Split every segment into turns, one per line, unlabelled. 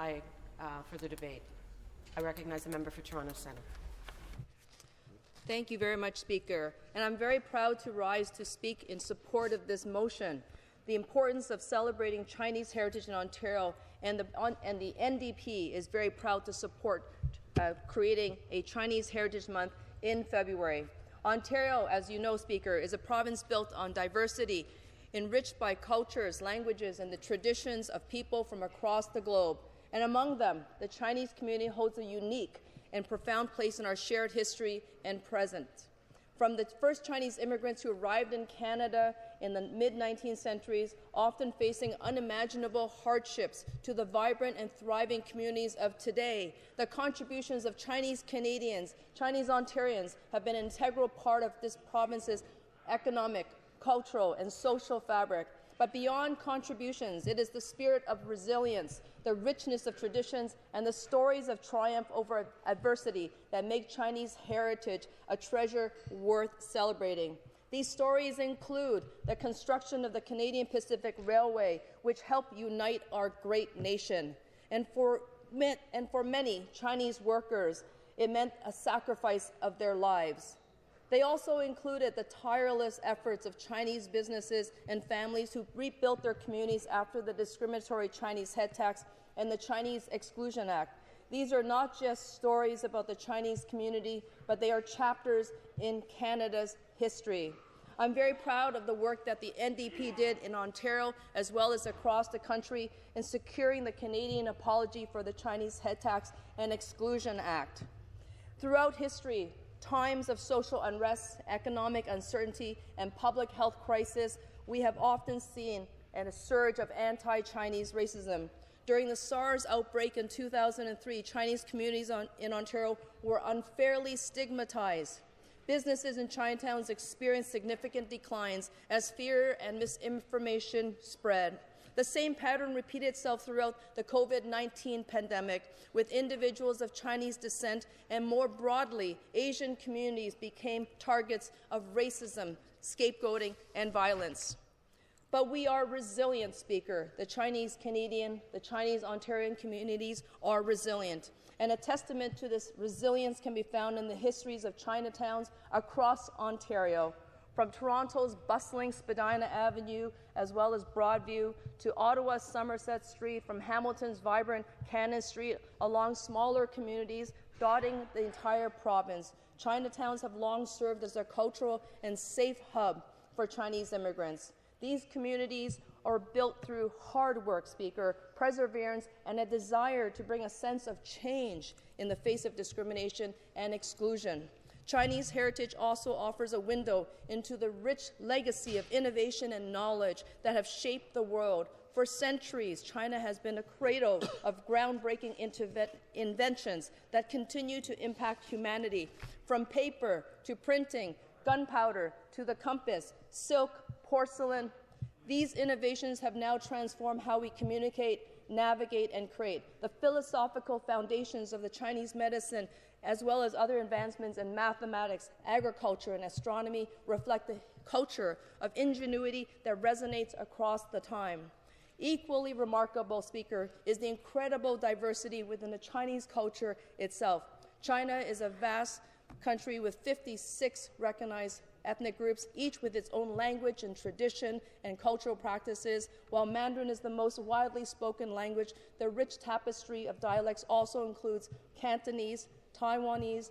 I for the debate. I recognize the member for Toronto Centre.
Thank you very much, Speaker. And I'm very proud to rise to speak in support of this motion. The importance of celebrating Chinese heritage in Ontario, and the NDP is very proud to support creating a Chinese Heritage Month in February. Ontario, as you know, Speaker, is a province built on diversity, enriched by cultures, languages, and the traditions of people from across the globe. And among them, the Chinese community holds a unique and profound place in our shared history and present. From the first Chinese immigrants who arrived in Canada in the mid-19th centuries, often facing unimaginable hardships, to the vibrant and thriving communities of today, the contributions of Chinese Canadians, Chinese Ontarians have been an integral part of this province's economic, cultural, and social fabric. But beyond contributions, it is the spirit of resilience, the richness of traditions, and the stories of triumph over adversity that make Chinese heritage a treasure worth celebrating. These stories include the construction of the Canadian Pacific Railway, which helped unite our great nation. And for many Chinese workers, it meant a sacrifice of their lives. They also included the tireless efforts of Chinese businesses and families who rebuilt their communities after the discriminatory Chinese head tax and the Chinese Exclusion Act. These are not just stories about the Chinese community, but they are chapters in Canada's history. I'm very proud of the work that the NDP did in Ontario as well as across the country in securing the Canadian apology for the Chinese head tax and Exclusion Act. Throughout history, times of social unrest, economic uncertainty, and public health crisis, we have often seen a surge of anti-Chinese racism. During the SARS outbreak in 2003, Chinese communities in Ontario were unfairly stigmatized. Businesses in Chinatowns experienced significant declines as fear and misinformation spread. The same pattern repeated itself throughout the COVID-19 pandemic, with individuals of Chinese descent and, more broadly, Asian communities became targets of racism, scapegoating, and violence. But we are resilient, Speaker. The Chinese Canadian, the Chinese Ontarian communities are resilient. And a testament to this resilience can be found in the histories of Chinatowns across Ontario, from Toronto's bustling Spadina Avenue, as well as Broadview, to Ottawa's Somerset Street, from Hamilton's vibrant Cannon Street, along smaller communities dotting the entire province. Chinatowns have long served as a cultural and safe hub for Chinese immigrants. These communities are built through hard work, Speaker, perseverance, and a desire to bring a sense of change in the face of discrimination and exclusion. Chinese heritage also offers a window into the rich legacy of innovation and knowledge that have shaped the world. For centuries, China has been a cradle of groundbreaking inventions that continue to impact humanity, from paper to printing, gunpowder to the compass, silk, porcelain. These innovations have now transformed how we communicate, navigate, and create. The philosophical foundations of the Chinese medicine, as well as other advancements in mathematics, agriculture, and astronomy, reflect the culture of ingenuity that resonates across the time. Equally remarkable, Speaker, is the incredible diversity within the Chinese culture itself. China is a vast country with 56 recognized ethnic groups, each with its own language and tradition and cultural practices. While Mandarin is the most widely spoken language, the rich tapestry of dialects also includes Cantonese, Taiwanese,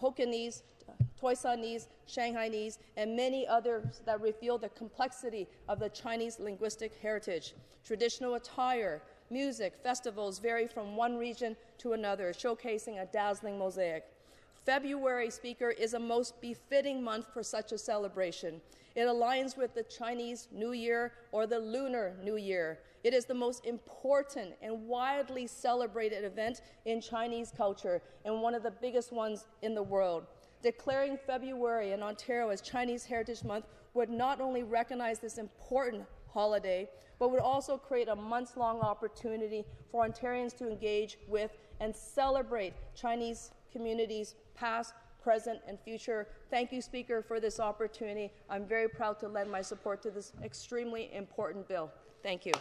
Hokkien, Toisanese, Shanghainese, and many others that reveal the complexity of the Chinese linguistic heritage. Traditional attire, music, festivals vary from one region to another, showcasing a dazzling mosaic. February, Speaker, is a most befitting month for such a celebration. It aligns with the Chinese New Year or the Lunar New Year. It is the most important and widely celebrated event in Chinese culture and one of the biggest ones in the world. Declaring February in Ontario as Chinese Heritage Month would not only recognize this important holiday, but would also create a months-long opportunity for Ontarians to engage with and celebrate Chinese communities past, present, and future. Thank you, Speaker, for this opportunity. I'm very proud to lend my support to this extremely important bill. Thank you.